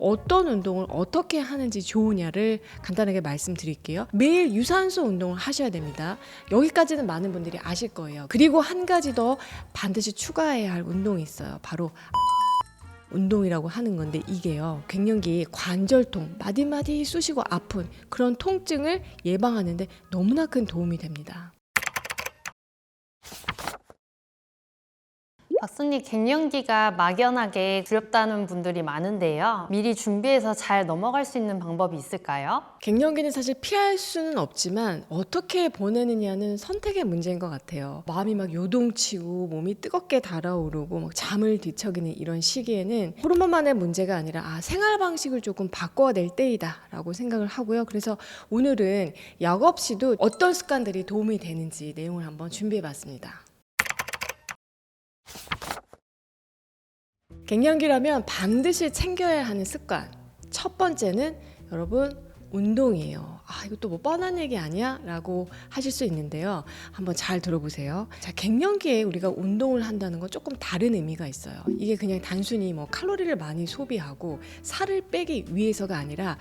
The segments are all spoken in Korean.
어떤 운동을 어떻게 하는지 좋으냐를 간단하게 말씀드릴게요. 매일 유산소 운동을 하셔야 됩니다. 여기까지는 많은 분들이 아실 거예요. 그리고 한 가지 더 반드시 추가해야 할 운동이 있어요. 바로 운동이라고 하는 건데, 이게요, 갱년기 관절통, 마디마디 쑤시고 아픈 그런 통증을 예방하는데 너무나 큰 도움이 됩니다. 박사님, 갱년기가 막연하게 두렵다는 분들이 많은데요. 미리 준비해서 잘 넘어갈 수 있는 방법이 있을까요? 갱년기는 사실 피할 수는 없지만 어떻게 보내느냐는 선택의 문제인 것 같아요. 마음이 막 요동치고 몸이 뜨겁게 달아오르고 막 잠을 뒤척이는 이런 시기에는 호르몬만의 문제가 아니라 생활 방식을 조금 바꿔야 될 때이다 라고 생각을 하고요. 그래서 오늘은 약 없이도 어떤 습관들이 도움이 되는지 내용을 한번 준비해 봤습니다. 갱년기라면 반드시 챙겨야 하는 습관, 첫 번째는 여러분 운동이에요. 이것도 뭐 뻔한 얘기 아니야? 라고 하실 수 있는데요. 한번 잘 들어보세요. 자, 갱년기에 우리가 운동을 한다는 건 조금 다른 의미가 있어요. 이게 그냥 단순히 뭐 칼로리를 많이 소비하고 살을 빼기 위해서가 아니라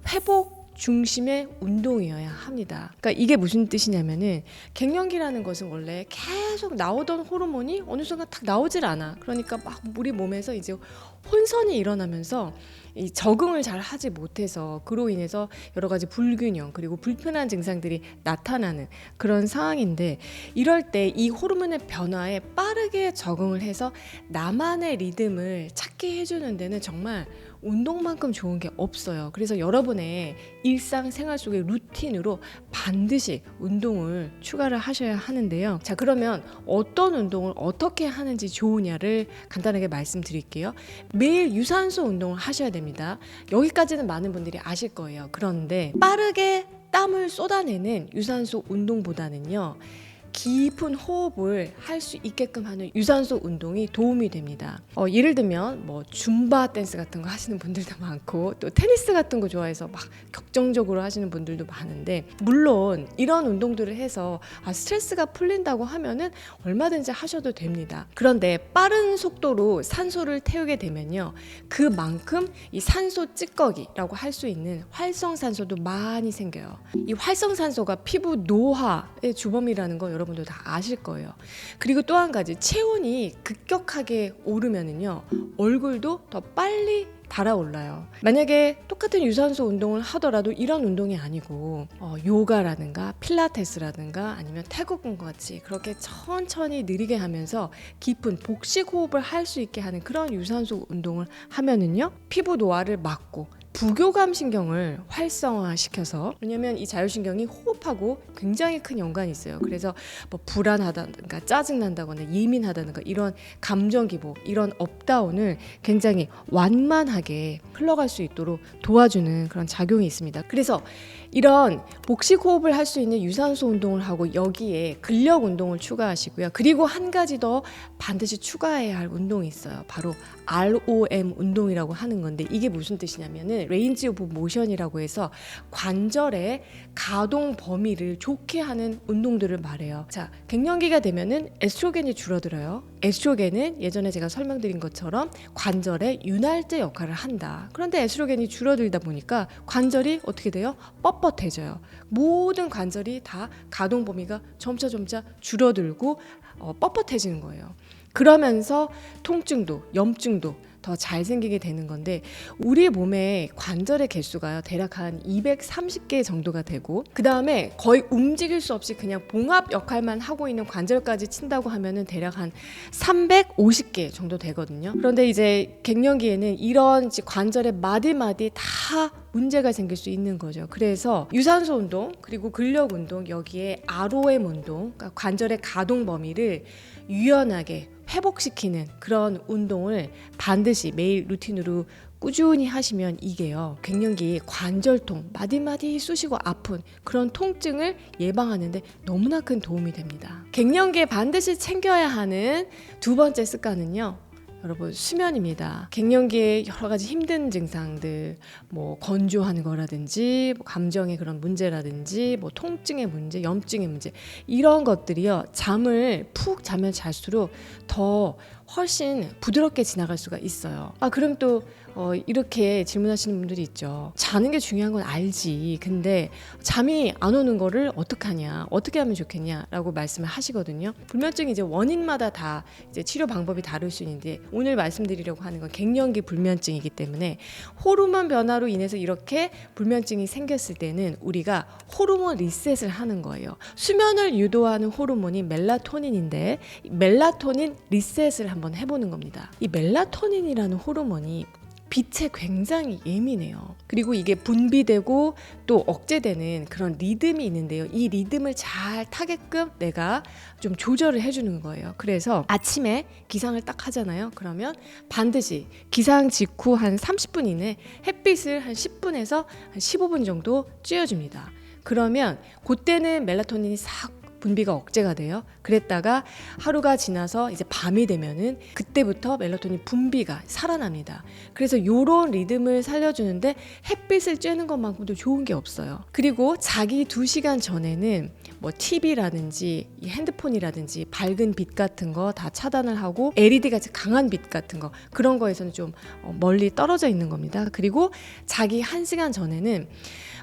회복 중심의 운동이어야 합니다. 그러니까 이게 무슨 뜻이냐면은, 갱년기라는 것은 원래 계속 나오던 호르몬이 어느 순간 탁 나오질 않아. 그러니까 막 우리 몸에서 이제 혼선이 일어나면서 이 적응을 잘 하지 못해서 그로 인해서 여러 가지 불균형 그리고 불편한 증상들이 나타나는 그런 상황인데, 이럴 때 이 호르몬의 변화에 빠르게 적응을 해서 나만의 리듬을 찾게 해주는 데는 정말 운동만큼 좋은 게 없어요. 그래서 여러분의 일상생활 속의 루틴으로 반드시 운동을 추가를 하셔야 하는데요. 자, 그러면 어떤 운동을 어떻게 하는지 좋으냐를 간단하게 말씀드릴게요. 매일 유산소 운동을 하셔야 됩니다. 여기까지는 많은 분들이 아실 거예요. 그런데 빠르게 땀을 쏟아내는 유산소 운동보다는요, 깊은 호흡을 할 수 있게끔 하는 유산소 운동이 도움이 됩니다. 예를 들면 뭐 줌바 댄스 같은 거 하시는 분들도 많고, 또 테니스 같은 거 좋아해서 막 격정적으로 하시는 분들도 많은데, 물론 이런 운동들을 해서 스트레스가 풀린다고 하면은 얼마든지 하셔도 됩니다. 그런데 빠른 속도로 산소를 태우게 되면요, 그만큼 이 산소 찌꺼기라고 할 수 있는 활성산소도 많이 생겨요. 이 활성산소가 피부 노화의 주범이라는 거 여러분도 다 아실 거예요. 그리고 또 한 가지, 체온이 급격하게 오르면은요, 얼굴도 더 빨리 달아올라요. 만약에 똑같은 유산소 운동을 하더라도 이런 운동이 아니고 요가라든가 필라테스라든가 아니면 태국과 같이 그렇게 천천히 느리게 하면서 깊은 복식 호흡을 할 수 있게 하는 그런 유산소 운동을 하면은요, 피부 노화를 막고 부교감 신경을 활성화시켜서, 왜냐면 이 자율신경이 호흡하고 굉장히 큰 연관이 있어요. 그래서 뭐 불안하다든가 짜증난다거나 예민하다든가 이런 감정 기복, 이런 업다운을 굉장히 완만하게 흘러갈 수 있도록 도와주는 그런 작용이 있습니다. 그래서 이런 복식 호흡을 할 수 있는 유산소 운동을 하고 여기에 근력 운동을 추가하시고요. 그리고 한 가지 더 반드시 추가해야 할 운동이 있어요. 바로 ROM 운동이라고 하는 건데, 이게 무슨 뜻이냐면은 레인지 오브 모션이라고 해서 관절의 가동 범위를 좋게 하는 운동들을 말해요. 자, 갱년기가 되면은 에스트로겐이 줄어들어요. 에스트로겐은 예전에 제가 설명드린 것처럼 관절의 윤활제 역할을 한다. 그런데 에스트로겐이 줄어들다 보니까 관절이 어떻게 돼요? 뻣뻣해져요. 모든 관절이 다 가동 범위가 점차 줄어들고 뻣뻣해지는 거예요. 그러면서 통증도 염증도 더 잘 생기게 되는 건데, 우리 몸의 관절의 개수가요, 대략 한 230개 정도가 되고, 그 다음에 거의 움직일 수 없이 그냥 봉합 역할만 하고 있는 관절까지 친다고 하면은 대략 한 350개 정도 되거든요. 그런데 이제 갱년기에는 이런 관절의 마디마디 다 문제가 생길 수 있는 거죠. 그래서 유산소 운동 그리고 근력 운동, 여기에 ROM 운동, 그러니까 관절의 가동 범위를 유연하게 회복시키는 그런 운동을 반드시 매일 루틴으로 꾸준히 하시면, 이게요, 갱년기 관절통, 마디마디 쑤시고 아픈 그런 통증을 예방하는데 너무나 큰 도움이 됩니다. 갱년기에 반드시 챙겨야 하는 두 번째 습관은요, 여러분 수면입니다. 갱년기에 여러 가지 힘든 증상들, 뭐 건조하는 거라든지 뭐 감정의 그런 문제라든지 뭐 통증의 문제, 염증의 문제, 이런 것들이요, 잠을 푹 자면 잘수록 더 훨씬 부드럽게 지나갈 수가 있어요. 그럼 또 이렇게 질문하시는 분들이 있죠. 자는 게 중요한 건 알지. 근데 잠이 안 오는 거를 어떡하냐, 어떻게 하면 좋겠냐라고 말씀을 하시거든요. 불면증이 이제 원인마다 다 이제 치료 방법이 다를 수 있는데 오늘 말씀드리려고 하는 건 갱년기 불면증이기 때문에 호르몬 변화로 인해서 이렇게 불면증이 생겼을 때는 우리가 호르몬 리셋을 하는 거예요. 수면을 유도하는 호르몬이 멜라토닌인데 멜라토닌 리셋을 한번 해보는 겁니다. 이 멜라토닌이라는 호르몬이 빛에 굉장히 예민해요. 그리고 이게 분비되고 또 억제되는 그런 리듬이 있는데요. 이 리듬을 잘 타게끔 내가 좀 조절을 해주는 거예요. 그래서 아침에 기상을 딱 하잖아요. 그러면 반드시 기상 직후 한 30분 이내 햇빛을 한 10분에서 한 15분 정도 쬐어줍니다. 그러면 그때는 멜라토닌이 싹 분비가 억제가 돼요. 그랬다가 하루가 지나서 이제 밤이 되면은 그때부터 멜라토닌 분비가 살아납니다. 그래서 이런 리듬을 살려주는데 햇빛을 쬐는 것만큼도 좋은 게 없어요. 그리고 자기 2시간 전에는 뭐 TV라든지 이 핸드폰이라든지 밝은 빛 같은 거 다 차단을 하고 LED 같이 강한 빛 같은 거 그런 거에서는 좀 멀리 떨어져 있는 겁니다. 그리고 자기 1시간 전에는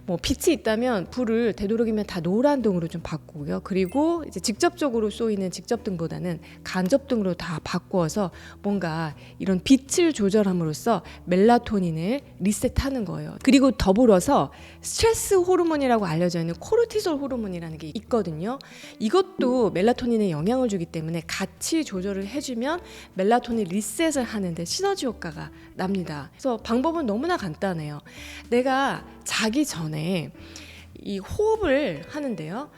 뭐 빛이 있다면 불을 되도록이면 다 노란등으로 좀 바꾸고요. 그리고 이제 직접적으로 쏘이는 직접등보다는 간접등으로 다 바꾸어서 뭔가 이런 빛을 조절함으로써 멜라토닌을 리셋하는 거예요. 그리고 더불어서 스트레스 호르몬이라고 알려져 있는 코르티솔 호르몬이라는 게 있거든요. 이것도 멜라토닌에 영향을 주기 때문에 같이 조절을 해주면 멜라토닌 리셋을 하는데 시너지 효과가 납니다. 그래서 방법은 너무나 간단해요. 내가 자기 전에 이 호흡을 하는데요.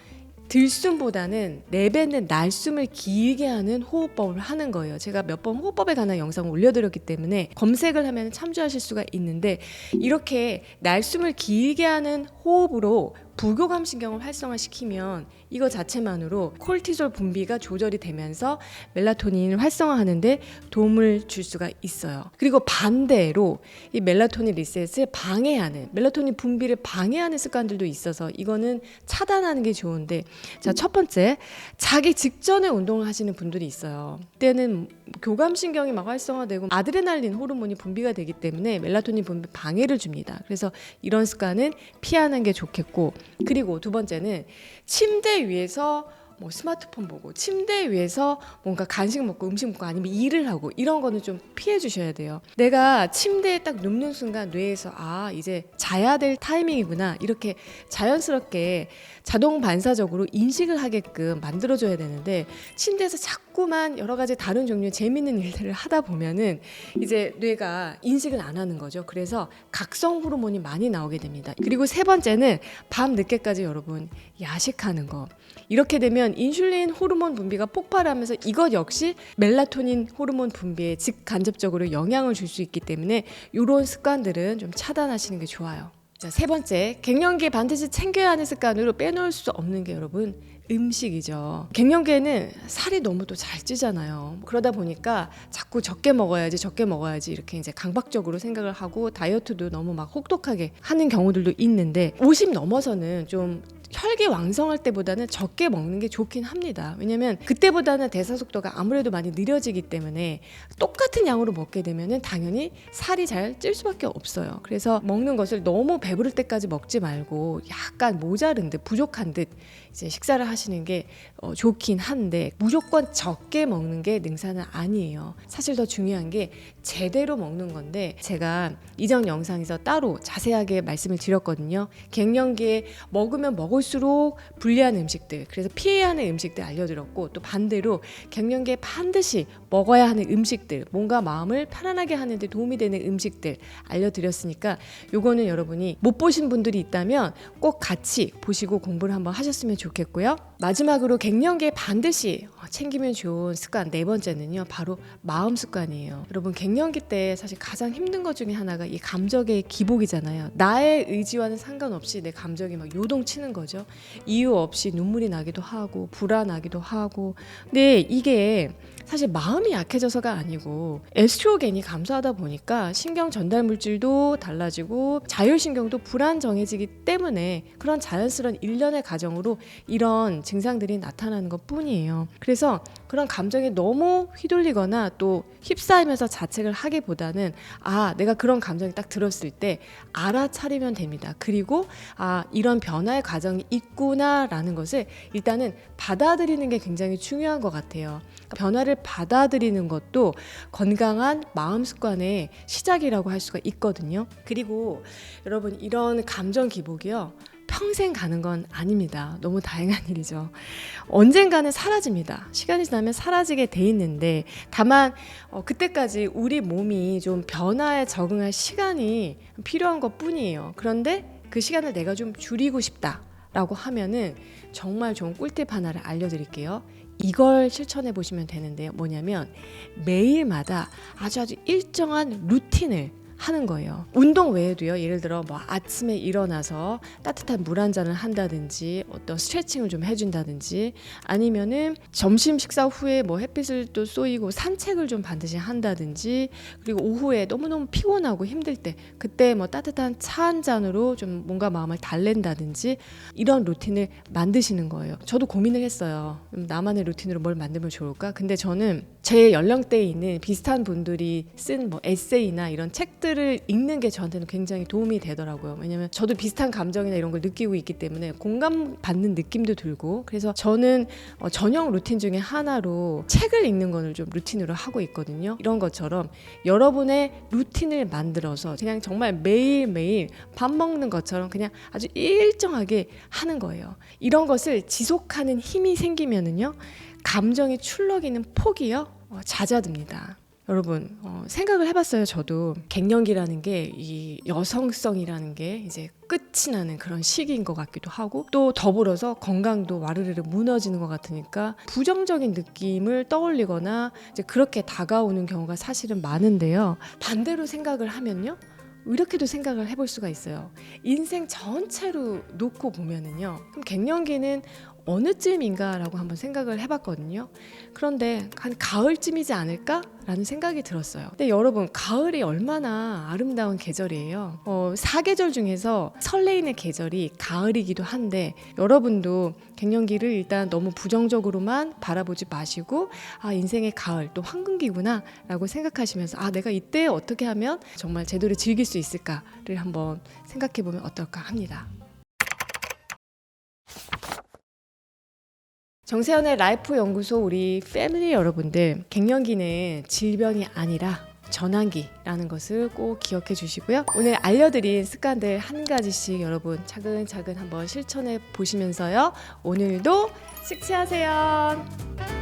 들숨보다는 내뱉는 날숨을 길게 하는 호흡법을 하는 거예요. 제가 몇 번 호흡법에 관한 영상을 올려드렸기 때문에 검색을 하면 참조하실 수가 있는데 이렇게 날숨을 길게 하는 호흡으로 부교감 신경을 활성화시키면 이거 자체만으로 콜티솔 분비가 조절이 되면서 멜라토닌을 활성화하는데 도움을 줄 수가 있어요. 그리고 반대로 이 멜라토닌 리셋을 방해하는 멜라토닌 분비를 방해하는 습관들도 있어서 이거는 차단하는 게 좋은데 자, 첫 번째 자기 직전에 운동을 하시는 분들이 있어요. 그때는 교감 신경이 막 활성화되고 아드레날린 호르몬이 분비가 되기 때문에 멜라토닌 분비 방해를 줍니다. 그래서 이런 습관은 피하는 게 좋겠고 그리고 두 번째는 침대 위에서 뭐 스마트폰 보고 침대 위에서 뭔가 간식 먹고 음식 먹고 아니면 일을 하고 이런 거는 좀 피해 주셔야 돼요. 내가 침대에 딱 눕는 순간 뇌에서 이제 자야 될 타이밍이구나 이렇게 자연스럽게 자동 반사적으로 인식을 하게끔 만들어줘야 되는데 침대에서 자꾸만 여러 가지 다른 종류의 재밌는 일들을 하다 보면은 이제 뇌가 인식을 안 하는 거죠. 그래서 각성 호르몬이 많이 나오게 됩니다. 그리고 세 번째는 밤 늦게까지 여러분 야식하는 거. 이렇게 되면 인슐린 호르몬 분비가 폭발하면서 이것 역시 멜라토닌 호르몬 분비에 직간접적으로 영향을 줄 수 있기 때문에 이런 습관들은 좀 차단하시는 게 좋아요. 자, 세 번째, 갱년기에 반드시 챙겨야 하는 습관으로 빼놓을 수 없는 게 여러분 음식이죠. 갱년기에는 살이 너무 또 잘 찌잖아요. 그러다 보니까 자꾸 적게 먹어야지 이렇게 이제 강박적으로 생각을 하고 다이어트도 너무 막 혹독하게 하는 경우들도 있는데 50 넘어서는 좀 혈기 왕성할 때보다는 적게 먹는 게 좋긴 합니다. 왜냐면 그때보다는 대사 속도가 아무래도 많이 느려지기 때문에 똑같은 양으로 먹게 되면은 당연히 살이 잘 찔 수밖에 없어요. 그래서 먹는 것을 너무 배부를 때까지 먹지 말고 약간 모자른 듯 부족한 듯 이제 식사를 하시는 게 좋긴 한데 무조건 적게 먹는 게 능사는 아니에요. 사실 더 중요한 게 제대로 먹는 건데 제가 이전 영상에서 따로 자세하게 말씀을 드렸거든요. 갱년기에 먹으면 먹을수록 불리한 음식들 그래서 피해야 하는 음식들 알려드렸고 또 반대로 갱년기에 반드시 먹어야 하는 음식들 뭔가 마음을 편안하게 하는 데 도움이 되는 음식들 알려드렸으니까 요거는 여러분이 못 보신 분들이 있다면 꼭 같이 보시고 공부를 한번 하셨으면 좋겠고요. 마지막으로 갱년기에 반드시 챙기면 좋은 습관 네 번째는요. 바로 마음 습관이에요. 여러분 갱년기 때 사실 가장 힘든 것 중에 하나가 이 감정의 기복이잖아요. 나의 의지와는 상관없이 내 감정이 막 요동치는 거죠. 거죠. 이유 없이 눈물이 나기도 하고 불안하기도 하고. 근데 이게 사실 마음이 약해져서가 아니고 에스트로겐이 감소하다 보니까 신경 전달 물질도 달라지고 자율신경도 불안정해지기 때문에 그런 자연스러운 일련의 과정으로 이런 증상들이 나타나는 것 뿐이에요. 그래서 그런 감정에 너무 휘둘리거나 또 휩싸이면서 자책을 하기보다는 내가 그런 감정이 딱 들었을 때 알아차리면 됩니다. 그리고 이런 변화의 과정이 있구나라는 것을 일단은 받아들이는 게 굉장히 중요한 것 같아요. 변화를 받아들이는 것도 건강한 마음 습관의 시작이라고 할 수가 있거든요. 그리고 여러분, 이런 감정 기복이요, 평생 가는 건 아닙니다. 너무 다행한 일이죠. 언젠가는 사라집니다. 시간이 지나면 사라지게 돼 있는데, 다만 그때까지 우리 몸이 좀 변화에 적응할 시간이 필요한 것 뿐이에요. 그런데 그 시간을 내가 좀 줄이고 싶다라고 하면은 정말 좋은 꿀팁 하나를 알려드릴게요. 이걸 실천해 보시면 되는데요. 뭐냐면 매일마다 아주 일정한 루틴을 하는 거예요. 운동 외에도요, 예를 들어 아침에 일어나서 따뜻한 물 한 잔을 한다든지 어떤 스트레칭을 좀 해준다든지, 아니면은 점심 식사 후에 햇빛을 또 쏘이고 산책을 좀 반드시 한다든지, 그리고 오후에 너무너무 피곤하고 힘들 때 그때 따뜻한 차 한 잔으로 좀 뭔가 마음을 달랜다든지, 이런 루틴을 만드시는 거예요. 저도 고민을 했어요. 나만의 루틴으로 뭘 만들면 좋을까? 근데 저는 제 연령대에 있는 비슷한 분들이 쓴 에세이나 이런 책들을 읽는 게 저한테는 굉장히 도움이 되더라고요. 왜냐면 저도 비슷한 감정이나 이런 걸 느끼고 있기 때문에 공감받는 느낌도 들고, 그래서 저는 전형 루틴 중에 하나로 책을 읽는 거를 좀 루틴으로 하고 있거든요. 이런 것처럼 여러분의 루틴을 만들어서 그냥 정말 매일매일 밥 먹는 것처럼 그냥 아주 일정하게 하는 거예요. 이런 것을 지속하는 힘이 생기면은요, 감정이 출렁이는 폭이요, 잦아듭니다. 여러분, 생각을 해봤어요. 저도 갱년기라는 게 이 여성성이라는 게 이제 끝이 나는 그런 시기인 것 같기도 하고, 또 더불어서 건강도 와르르르 무너지는 것 같으니까 부정적인 느낌을 떠올리거나 이제 그렇게 다가오는 경우가 사실은 많은데요. 반대로 생각을 하면요, 이렇게도 생각을 해볼 수가 있어요. 인생 전체로 놓고 보면은요, 그럼 갱년기는 어느쯤인가라고 한번 생각을 해봤거든요. 그런데 한 가을쯤이지 않을까라는 생각이 들었어요. 근데 여러분, 가을이 얼마나 아름다운 계절이에요. 사계절 중에서 설레이는 계절이 가을이기도 한데, 여러분도 갱년기를 일단 너무 부정적으로만 바라보지 마시고 인생의 가을 또 황금기구나 라고 생각하시면서 내가 이때 어떻게 하면 정말 제대로 즐길 수 있을까를 한번 생각해보면 어떨까 합니다. 정세현의 라이프 연구소 우리 패밀리 여러분들, 갱년기는 질병이 아니라 전환기라는 것을 꼭 기억해 주시고요. 오늘 알려드린 습관들 한 가지씩 여러분 차근차근 한번 실천해 보시면서요, 오늘도 식취하세요.